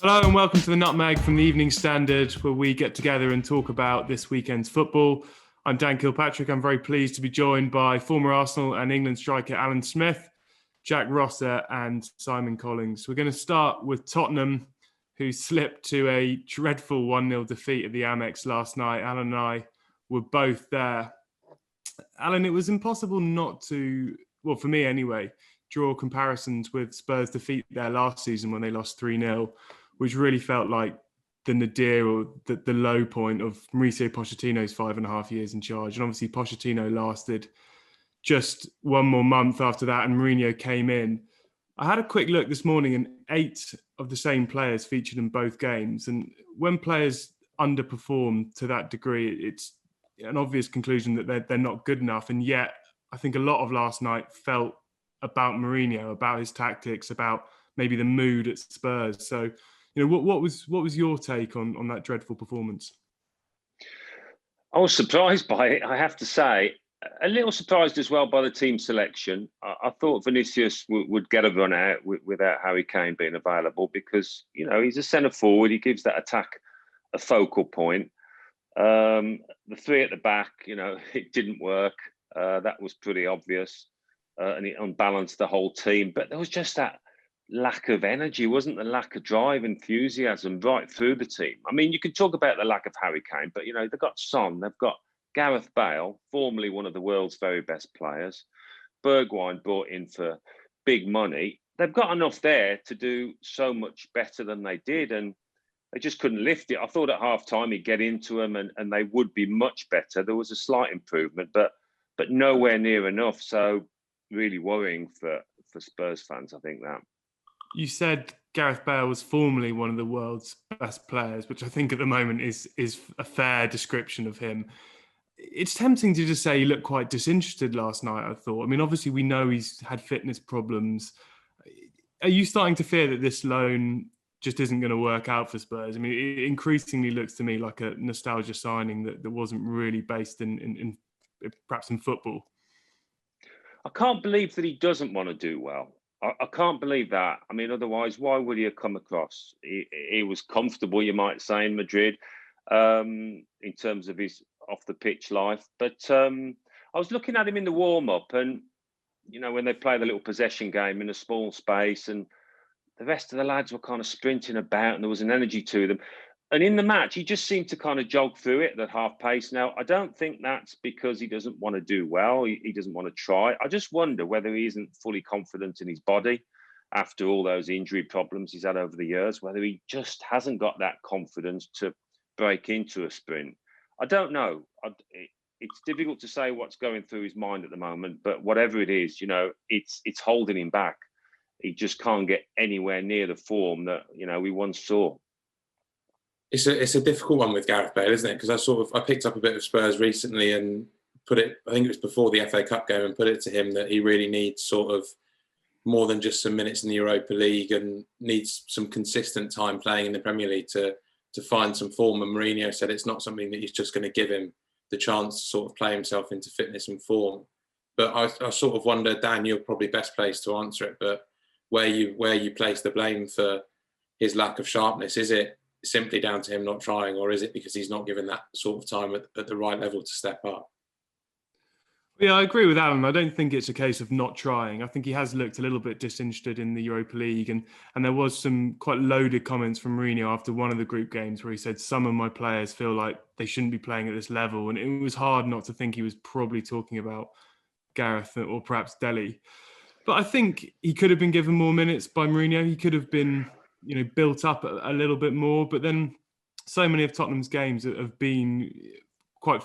Hello and welcome to the Nutmeg from the Evening Standard, where we get together and talk about this weekend's football. I'm Dan Kilpatrick. I'm very pleased to be joined by former Arsenal and England striker Alan Smith, Jack Rosser and Simon Collins. We're going to start with Tottenham, who slipped to a dreadful 1-0 defeat at the Amex last night. Alan and I were both there. Alan, it was impossible not to, well, for me anyway, draw comparisons with Spurs' defeat there last season when they lost 3-0, which really felt like the nadir or the low point of Mauricio Pochettino's 5.5 years in charge. And obviously Pochettino lasted just one more month after that and Mourinho came in. I had a quick look this morning and 8 of the same players featured in both games. And when players underperform to that degree, it's an obvious conclusion that they're not good enough. And yet I think a lot of last night felt about Mourinho, about his tactics, about maybe the mood at Spurs. So, what was your take on that dreadful performance? I was surprised by it, I have to say. A little surprised as well by the team selection. I thought Vinícius would get a run out without Harry Kane being available because, he's a centre forward. He gives that attack a focal point. The three at the back, it didn't work. That was pretty obvious. And it unbalanced the whole team. But there was just that lack of energy, wasn't the lack of drive, enthusiasm right through the team. I mean, you could talk about the lack of Harry Kane, but, they've got Son, they've got Gareth Bale, formerly one of the world's very best players. Bergwijn brought in for big money. They've got enough there to do so much better than they did, and they just couldn't lift it. I thought at half-time he'd get into them and they would be much better. There was a slight improvement, but nowhere near enough. So really worrying for Spurs fans, I think that. You said Gareth Bale was formerly one of the world's best players, which I think at the moment is a fair description of him. It's tempting to just say he looked quite disinterested last night, I thought. I mean, obviously we know he's had fitness problems. Are you starting to fear that this loan just isn't going to work out for Spurs? I mean, it increasingly looks to me like a nostalgia signing that wasn't really based in perhaps in football. I can't believe that he doesn't want to do well. I can't believe that. I mean, otherwise, why would he have come across? He was comfortable, you might say, in Madrid in terms of his off-the-pitch life. But I was looking at him in the warm-up and, when they play the little possession game in a small space and the rest of the lads were kind of sprinting about and there was an energy to them. And in the match, he just seemed to kind of jog through it at half pace. Now, I don't think that's because he doesn't want to do well. He doesn't want to try. I just wonder whether he isn't fully confident in his body after all those injury problems he's had over the years, whether he just hasn't got that confidence to break into a sprint. I don't know. It's difficult to say what's going through his mind at the moment, but whatever it is, it's holding him back. He just can't get anywhere near the form that, we once saw. It's a difficult one with Gareth Bale, isn't it? Because I picked up a bit of Spurs recently and put it, I think it was before the FA Cup game, and put it to him that he really needs sort of more than just some minutes in the Europa League and needs some consistent time playing in the Premier League to find some form. And Mourinho said it's not something that he's just going to give him the chance to sort of play himself into fitness and form. But I sort of wonder, Dan, you're probably best placed to answer it, but where you place the blame for his lack of sharpness, is it simply down to him not trying, or is it because he's not given that sort of time at the right level to step up? Yeah, I agree with Alan. I don't think it's a case of not trying. I think he has looked a little bit disinterested in the Europa League, and there was some quite loaded comments from Mourinho after one of the group games where he said some of my players feel like they shouldn't be playing at this level, and it was hard not to think he was probably talking about Gareth or perhaps Dele. But I think he could have been given more minutes by Mourinho. He could have been built up a little bit more, but then so many of Tottenham's games have been quite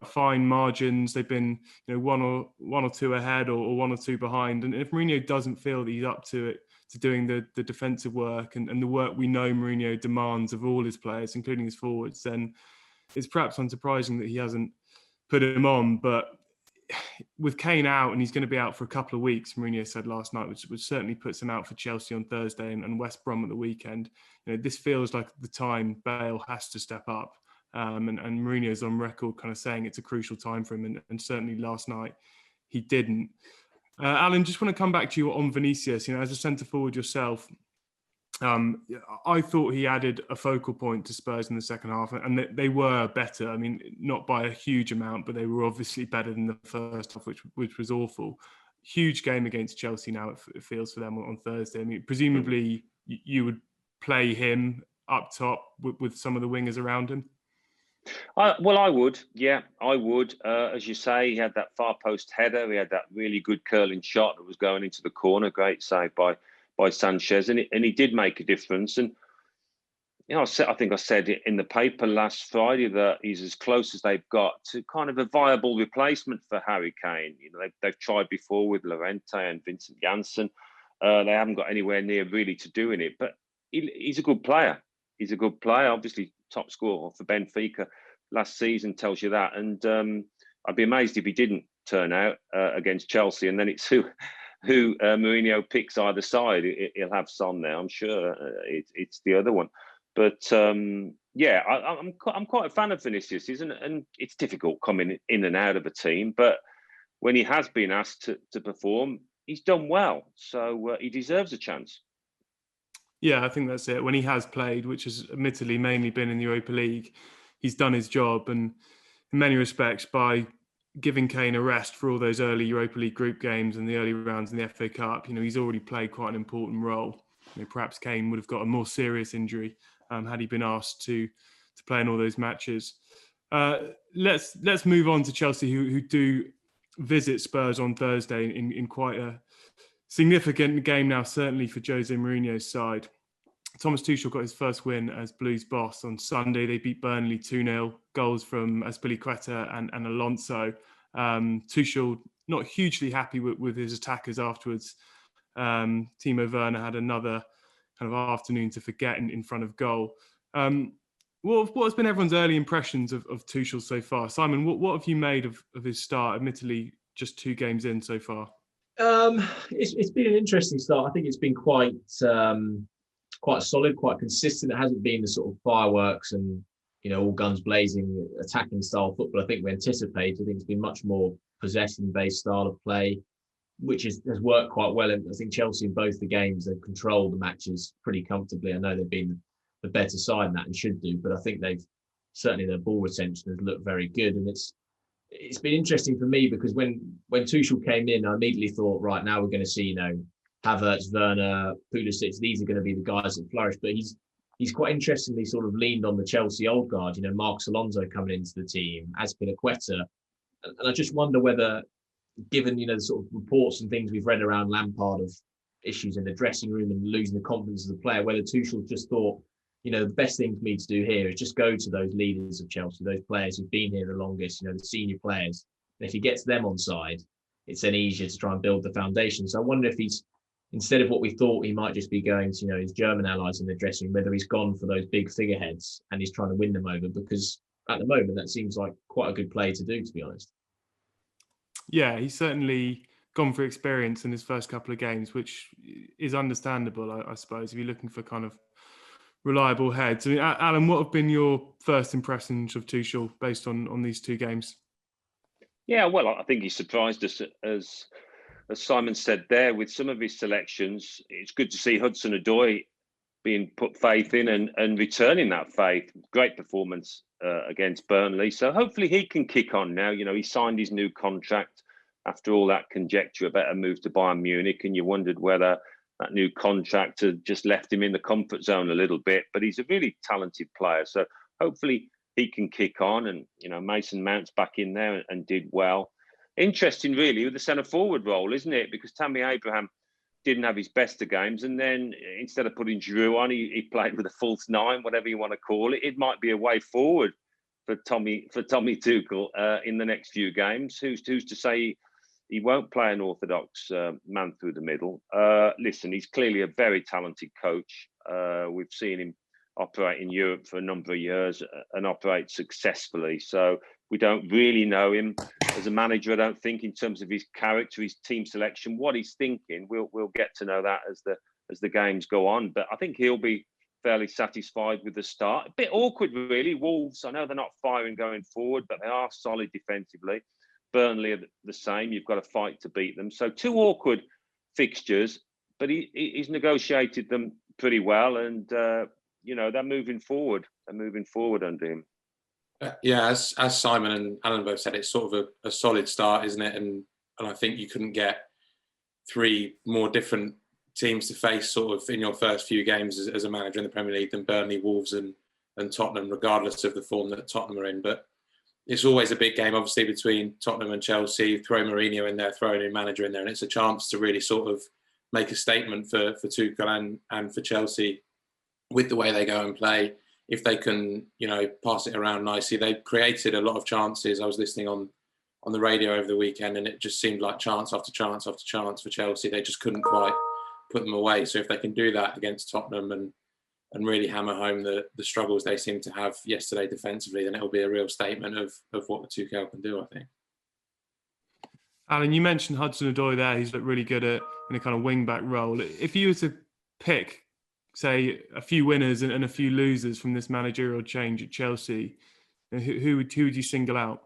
fine margins. They've been one or two ahead or one or two behind, and if Mourinho doesn't feel that he's up to it, to doing the defensive work and the work we know Mourinho demands of all his players, including his forwards, then it's perhaps unsurprising that he hasn't put him on. But with Kane out, and he's going to be out for a couple of weeks, Mourinho said last night, which certainly puts him out for Chelsea on Thursday and West Brom at the weekend. This feels like the time Bale has to step up. And Mourinho's on record kind of saying it's a crucial time for him. And certainly last night he didn't. Alan, just want to come back to you on Vinícius. As a centre forward yourself, I thought he added a focal point to Spurs in the second half, and they were better. I mean, not by a huge amount, but they were obviously better than the first half, which was awful. Huge game against Chelsea now, it feels, for them on Thursday. I mean, presumably you would play him up top with some of the wingers around him. Well, I would. Yeah, I would. As you say, he had that far post header. He had that really good curling shot that was going into the corner. Great save by Sanchez, and he did make a difference. And you know, I think I said it in the paper last Friday that he's as close as they've got to kind of a viable replacement for Harry Kane. You know, they've tried before with Llorente and Vincent Janssen. They haven't got anywhere near really to doing it, but he's a good player. He's a good player. Obviously, top scorer for Benfica last season tells you that. And I'd be amazed if he didn't turn out against Chelsea. And then it's who Mourinho picks either side. He'll have Son there, I'm sure. It's the other one. But yeah, I'm quite a fan of Vinícius, isn't it? And it's difficult coming in and out of a team. But when he has been asked to perform, he's done well. So he deserves a chance. Yeah, I think that's it. When he has played, which has admittedly mainly been in the Europa League, he's done his job. And in many respects, by giving Kane a rest for all those early Europa League group games and the early rounds in the FA Cup, you know, he's already played quite an important role. You know, perhaps Kane would have got a more serious injury had he been asked to play in all those matches. Let's move on to Chelsea, who do visit Spurs on Thursday in quite a significant game now, certainly for Jose Mourinho's side. Thomas Tuchel got his first win as Blues boss on Sunday. They beat Burnley 2-0, goals from Azpilicueta and Alonso. Tuchel not hugely happy with his attackers afterwards. Timo Werner had another kind of afternoon to forget in front of goal. What has been everyone's early impressions of Tuchel so far? Simon, what have you made of his start? Admittedly, just 2 games in so far. It's been an interesting start. I think it's been quite solid, quite consistent. It hasn't been the sort of fireworks and, you know, all guns blazing attacking style football I think we anticipated. I think it's been much more possession-based style of play, which has worked quite well. And I think Chelsea in both the games, they've controlled the matches pretty comfortably. I know they've been the better side in that and should do, but I think certainly their ball retention has looked very good. And it's been interesting for me because when Tuchel came in, I immediately thought, right, now we're going to see, you know, Havertz, Werner, Pulisic, these are going to be the guys that flourish. But he's quite interestingly sort of leaned on the Chelsea old guard, you know, Marcos Alonso coming into the team, Azpilicueta. And I just wonder whether, given, you know, the sort of reports and things we've read around Lampard of issues in the dressing room and losing the confidence of the player, whether Tuchel just thought, you know, the best thing for me to do here is just go to those leaders of Chelsea, those players who've been here the longest, you know, the senior players. And if he gets them on side, it's then easier to try and build the foundation. So I wonder if he's, instead of what we thought he might just be going to, you know, his German allies in the dressing room, whether he's gone for those big figureheads and he's trying to win them over, because at the moment that seems like quite a good play to do, to be honest. Yeah, he's certainly gone for experience in his first couple of games, which is understandable, I suppose, if you're looking for kind of reliable heads. I mean, Alan, what have been your first impressions of Tuchel based on these 2 games? Yeah, well, I think he surprised us, as Simon said there, with some of his selections. It's good to see Hudson-Odoi being put faith in and returning that faith. Great performance against Burnley. So hopefully he can kick on now. You know, he signed his new contract after all that conjecture about a move to Bayern Munich, and you wondered whether that new contract had just left him in the comfort zone a little bit. But he's a really talented player. So hopefully he can kick on. And, you know, Mason Mount's back in there and did well. Interesting, really, with the centre-forward role, isn't it? Because Tammy Abraham didn't have his best of games. And then instead of putting Giroud on, he played with a false 9, whatever you want to call it. It might be a way forward for Tommy Tuchel in the next few games. Who's to say he won't play an orthodox man through the middle? Listen, he's clearly a very talented coach. We've seen him operate in Europe for a number of years and operate successfully. So we don't really know him as a manager, I don't think, in terms of his character, his team selection, what he's thinking. We'll get to know that as the games go on. But I think he'll be fairly satisfied with the start. A bit awkward, really. Wolves, I know they're not firing going forward, but they are solid defensively. Burnley are the same. You've got to fight to beat them. So 2 awkward fixtures, but he's negotiated them pretty well, and they're moving forward. They're moving forward under him. Yeah, as Simon and Alan both said, it's sort of a solid start, isn't it? And I think you couldn't get 3 more different teams to face sort of in your first few games as a manager in the Premier League than Burnley, Wolves and Tottenham, regardless of the form that Tottenham are in. But it's always a big game, obviously, between Tottenham and Chelsea. Throw Mourinho in there, throw a new manager in there, and it's a chance to really sort of make a statement for Tuchel and for Chelsea with the way they go and play. If they can, pass it around nicely. They created a lot of chances. I was listening on the radio over the weekend, and it just seemed like chance after chance after chance for Chelsea. They just couldn't quite put them away. So if they can do that against Tottenham and really hammer home the struggles they seem to have yesterday defensively, then it'll be a real statement of what the Tuchel can do, I think. Alan, you mentioned Hudson-Odoi there. He's looked really good in a kind of wing-back role. If you were to pick, say, a few winners and a few losers from this managerial change at Chelsea, who would you single out?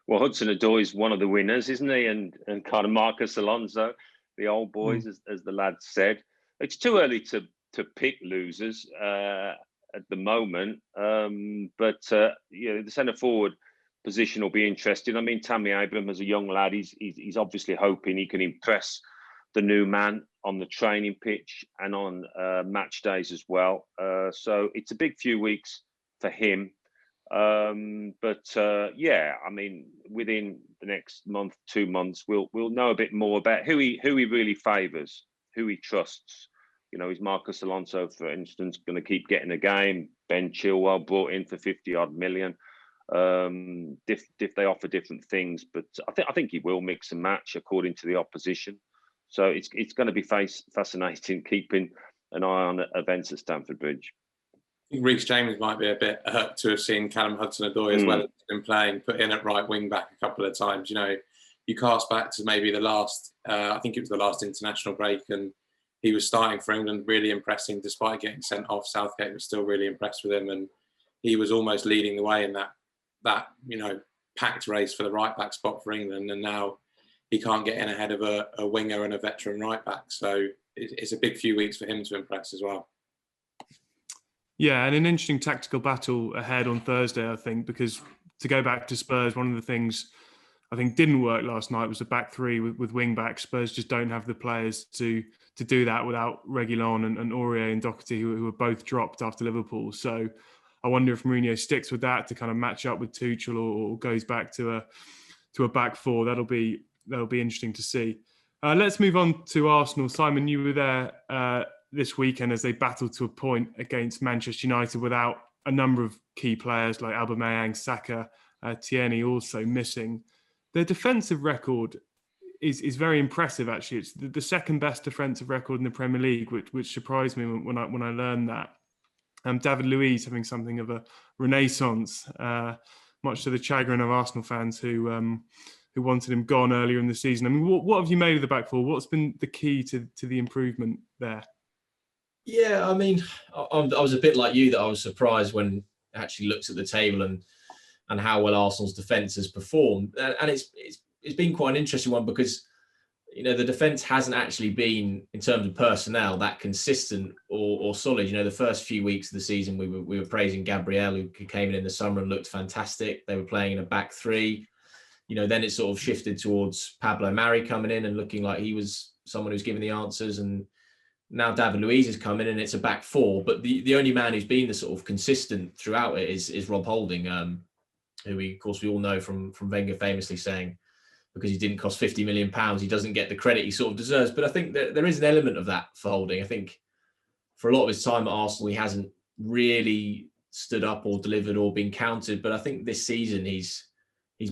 Well, Hudson-Odoi is one of the winners, isn't he? And kind of Marcus Alonso, the old boys, as the lads said. It's too early to pick losers at the moment, but the centre forward position will be interesting. I mean, Tammy Abraham, as a young lad, he's obviously hoping he can impress the new man on the training pitch and on match days as well. So it's a big few weeks for him. I mean, within the next month, 2 months, we'll know a bit more about who he really favours, who he trusts. Is Marcus Alonso, for instance, going to keep getting a game? Ben Chilwell brought in for 50-odd million. If they offer different things, but I think he will mix and match according to the opposition. So it's going to be fascinating keeping an eye on events at Stamford Bridge. I think Reece James might be a bit hurt to have seen Callum Hudson-Odoi as well as been playing, put in at right wing back a couple of times. You cast back to maybe the last, I think it was the last international break, and he was starting for England, really impressing despite getting sent off. Southgate was still really impressed with him, and he was almost leading the way in that packed race for the right back spot for England. And now he can't get in ahead of a winger and a veteran right back. So it's a big few weeks for him to impress as well. Yeah, and an interesting tactical battle ahead on Thursday, I think, because to go back to Spurs, one of the things I think didn't work last night was the back three with wing backs. Spurs just don't have the players to do that without Reguilon and Aurier and Doherty, who were both dropped after Liverpool. So I wonder if Mourinho sticks with that to kind of match up with Tuchel or goes back to a back four. That'll be interesting to see. Let's move on to Arsenal. Simon, you were there this weekend as they battled to a point against Manchester United without a number of key players like Aubameyang, Saka, Tierney also missing. Their defensive record is very impressive. Actually, it's the second best defensive record in the Premier League, which surprised me when I learned that. David Luiz having something of a renaissance, much to the chagrin of Arsenal fans who wanted him gone earlier in the season. I mean, what have you made of the back four? What's been the key to the improvement there? Yeah, I mean, I was a bit like you, that I was surprised when I actually looked at the table and how well Arsenal's defence has performed. And it's been quite an interesting one because, the defence hasn't actually been, in terms of personnel, that consistent or solid. The first few weeks of the season, we were praising Gabriel, who came in the summer and looked fantastic. They were playing in a back three. Then it sort of shifted towards Pablo Mari coming in and looking like he was someone who's giving the answers. And now David Luiz is coming and it's a back four. But the only man who's been the sort of consistent throughout it is Rob Holding, who we all know from Wenger famously saying, because he didn't cost £50 million, he doesn't get the credit he sort of deserves. But I think that there is an element of that for Holding. I think for a lot of his time at Arsenal, he hasn't really stood up or delivered or been counted. But I think this season he's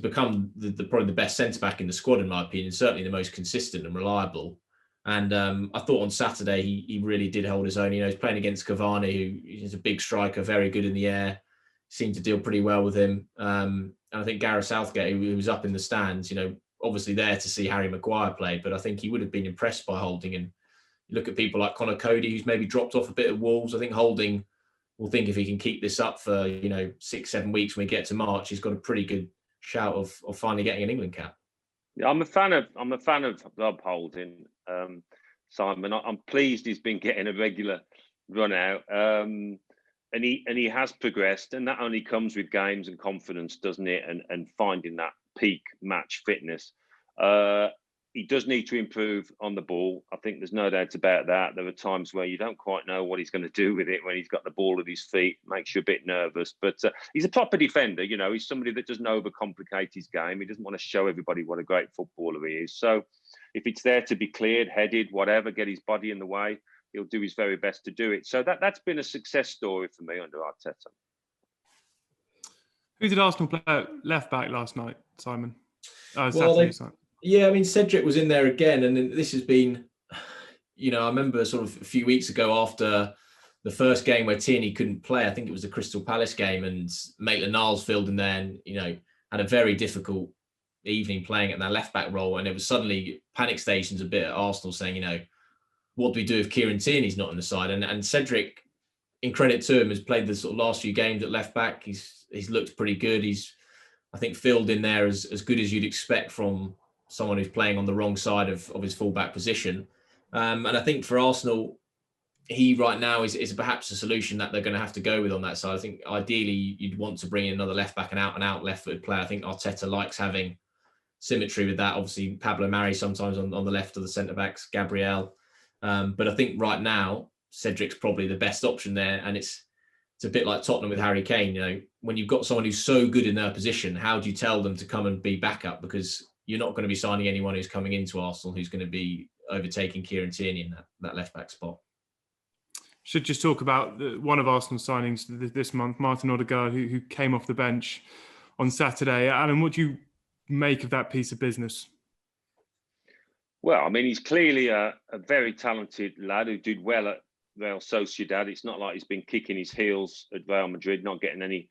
become probably the best centre-back in the squad, in my opinion, certainly the most consistent and reliable. And I thought on Saturday he really did hold his own. He's playing against Cavani, who is a big striker, very good in the air, seemed to deal pretty well with him. And I think Gareth Southgate, who was up in the stands, obviously there to see Harry Maguire play, but I think he would have been impressed by Holding. And you look at people like Conor Cody, who's maybe dropped off a bit at Wolves. I think Holding will think if he can keep this up for 6-7 weeks when we get to March, he's got a pretty good shout of finally getting an England cap. Yeah, I'm a fan of Rob Holding. Simon. I'm pleased he's been getting a regular run out, and he has progressed, and that only comes with games and confidence, doesn't it? And finding that peak match fitness. He does need to improve on the ball. I think there's no doubt about that. There are times where you don't quite know what he's going to do with it when he's got the ball at his feet. Makes you a bit nervous. But he's a proper defender. You know, he's somebody that doesn't overcomplicate his game. He doesn't want to show everybody what a great footballer he is. So if it's there to be cleared, headed, whatever, get his body in the way, he'll do his very best to do it. So that's been a success story for me under Arteta. Who did Arsenal play at left back last night, Simon? Yeah, I mean, Cedric was in there again, and this has been, you know, I remember sort of a few weeks ago after the first game where Tierney couldn't play. I think it was the Crystal Palace game, and Maitland-Niles filled in there and, you know, had a very difficult evening playing at that left back role. And it was suddenly panic stations a bit at Arsenal saying, you know, what do we do if Kieran Tierney's not on the side? And Cedric, in credit to him, has played the sort of last few games at left back. He's looked pretty good. He's, I think, filled in there as good as you'd expect from someone who's playing on the wrong side of his fullback position. And I think for Arsenal, he right now is perhaps a solution that they're going to have to go with on that side. I think ideally you'd want to bring in another left back, an out left-footed player. I think Arteta likes having symmetry with that. Obviously, Pablo Mari sometimes on the left of the centre-backs, Gabriel. But I think right now, Cedric's probably the best option there. And it's a bit like Tottenham with Harry Kane. You know, when you've got someone who's so good in their position, how do you tell them to come and be backup? Because you're not going to be signing anyone who's coming into Arsenal who's going to be overtaking Kieran Tierney in that left-back spot. Should just talk about one of Arsenal's signings this month, Martin Ødegaard, who came off the bench on Saturday. Alan, what do you make of that piece of business? Well, I mean, he's clearly a very talented lad who did well at Real Sociedad. It's not like he's been kicking his heels at Real Madrid, not getting any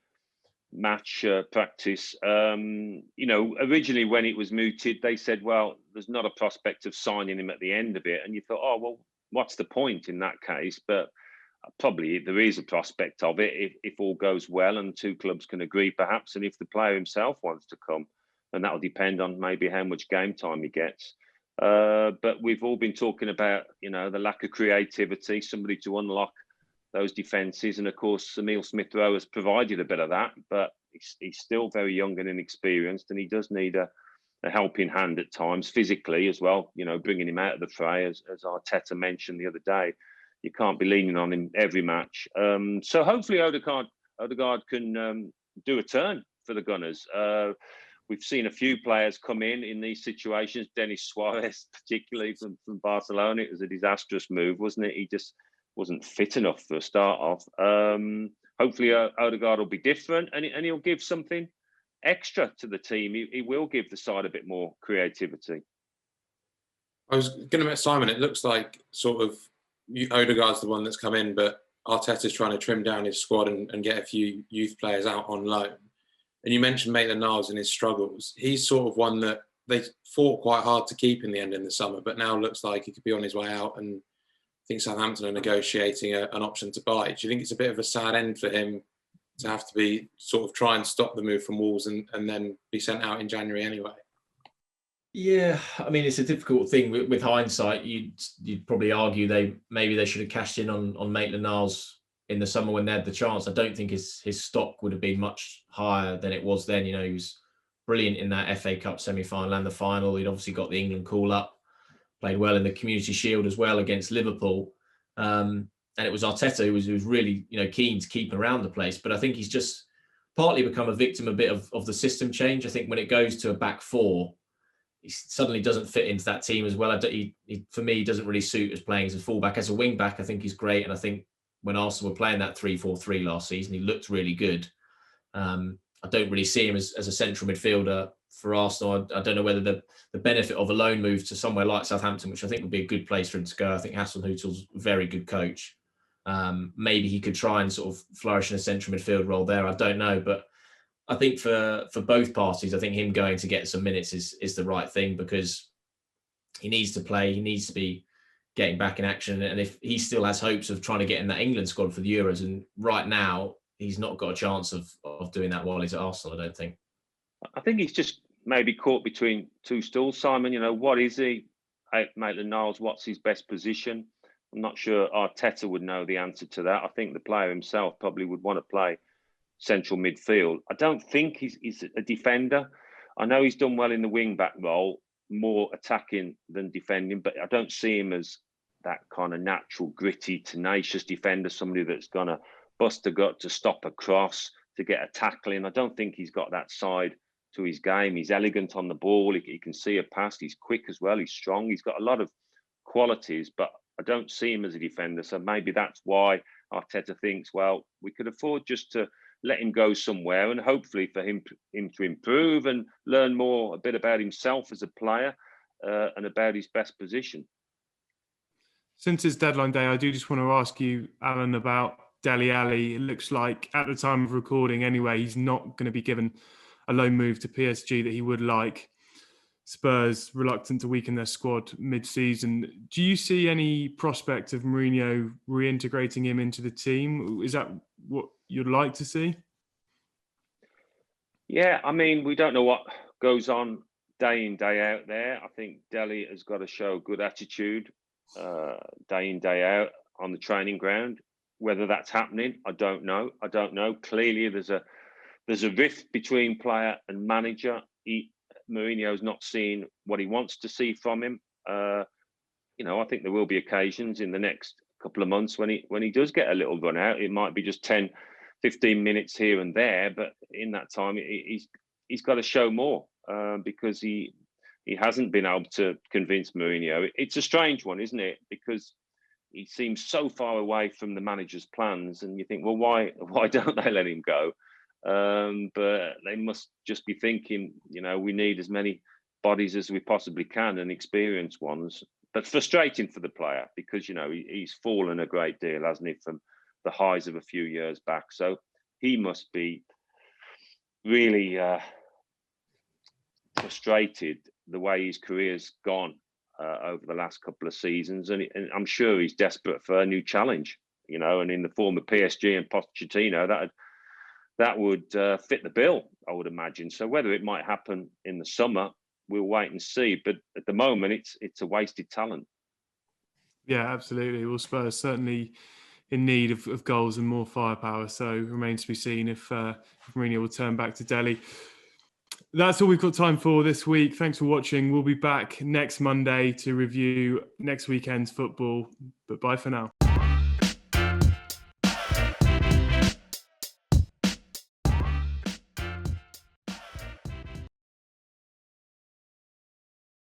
match practice. You know, originally when it was mooted, they said, well, there's not a prospect of signing him at the end of it. And you thought, oh, well, what's the point in that case? But probably there is a prospect of it if all goes well and two clubs can agree perhaps, and if the player himself wants to come. And that'll depend on maybe how much game time he gets. But we've all been talking about, you know, the lack of creativity, somebody to unlock those defences. And of course, Emile Smith-Rowe has provided a bit of that, but he's still very young and inexperienced, and he does need a helping hand at times, physically as well, you know, bringing him out of the fray, as Arteta mentioned the other day. You can't be leaning on him every match. So hopefully Ødegaard can do a turn for the Gunners. We've seen a few players come in these situations. Denis Suarez, particularly from Barcelona, it was a disastrous move, wasn't it? He just wasn't fit enough for a start off. Hopefully Ødegaard will be different, and he'll give something extra to the team. He will give the side a bit more creativity. I was going to met Simon. It looks like sort of Ødegaard's the one that's come in, but Arteta's trying to trim down his squad and get a few youth players out on loan. And you mentioned Maitland-Niles and his struggles. He's sort of one that they fought quite hard to keep in the end in the summer, but now looks like he could be on his way out. And I think Southampton are negotiating an option to buy. Do you think it's a bit of a sad end for him to have to be sort of try and stop the move from Wolves and then be sent out in January anyway? Yeah, I mean, it's a difficult thing. With hindsight, you'd probably argue they should have cashed in on Maitland-Niles in the summer when they had the chance. I don't think his stock would have been much higher than it was then. You know, he was brilliant in that FA Cup semi-final and the final. He'd obviously got the England call-up, played well in the Community Shield as well against Liverpool. And it was Arteta who was really, you know, keen to keep around the place. But I think he's just partly become a victim a bit of the system change. I think when it goes to a back four, he suddenly doesn't fit into that team as well. For me, he doesn't really suit as playing as a fullback. As a wing-back, I think he's great. And I think when Arsenal were playing that 3-4-3 last season, he looked really good. I don't really see him as a central midfielder for Arsenal. I don't know whether the benefit of a loan move to somewhere like Southampton, which I think would be a good place for him to go. I think Hasenhüttl's a very good coach. Maybe he could try and sort of flourish in a central midfield role there. I don't know. But I think for both parties, I think him going to get some minutes is the right thing, because he needs to play. He needs to be getting back in action. And if he still has hopes of trying to get in that England squad for the Euros, and right now he's not got a chance of doing that while he's at Arsenal, I don't think. I think he's just maybe caught between two stools, Simon. You know, what is he? Maitland-Niles, what's his best position? I'm not sure Arteta would know the answer to that. I think the player himself probably would want to play central midfield. I don't think he's a defender. I know he's done well in the wing-back role, more attacking than defending, but I don't see him as that kind of natural, gritty, tenacious defender, somebody that's going to bust a gut to stop a cross, to get a tackle in. I don't think he's got that side to his game. He's elegant on the ball. He can see a pass. He's quick as well. He's strong. He's got a lot of qualities, but I don't see him as a defender. So maybe that's why Arteta thinks, well, we could afford just to let him go somewhere and hopefully for him to improve and learn more a bit about himself as a player and about his best position. Since it's deadline day, I do just want to ask you, Alan, about Dele Alli. It looks like at the time of recording anyway, he's not going to be given a loan move to PSG that he would like. Spurs reluctant to weaken their squad mid-season. Do you see any prospect of Mourinho reintegrating him into the team? Is that what you'd like to see? Yeah, I mean, we don't know what goes on day in, day out there. I think Dele has got to show good attitude day in, day out on the training ground. Whether that's happening, I don't know. Clearly, there's a rift between player and manager. Mourinho's not seeing what he wants to see from him. I think there will be occasions in the next couple of months when he does get a little run out. It might be just 10, 15 minutes here and there, but in that time, he's got to show more because he hasn't been able to convince Mourinho. It's a strange one, isn't it? Because he seems so far away from the manager's plans, and you think, well, why don't they let him go? But they must just be thinking, we need as many bodies as we possibly can and experienced ones. But frustrating for the player because, he's fallen a great deal, hasn't he, from the highs of a few years back. So he must be really frustrated the way his career's gone over the last couple of seasons. And I'm sure he's desperate for a new challenge, and in the form of PSG and Pochettino, that would fit the bill, I would imagine. So whether it might happen in the summer, we'll wait and see. But at the moment, it's a wasted talent. Yeah, absolutely. Well, Spurs certainly in need of goals and more firepower. So it remains to be seen if Mourinho will turn back to Dele. That's all we've got time for this week. Thanks for watching. We'll be back next Monday to review next weekend's football. But bye for now.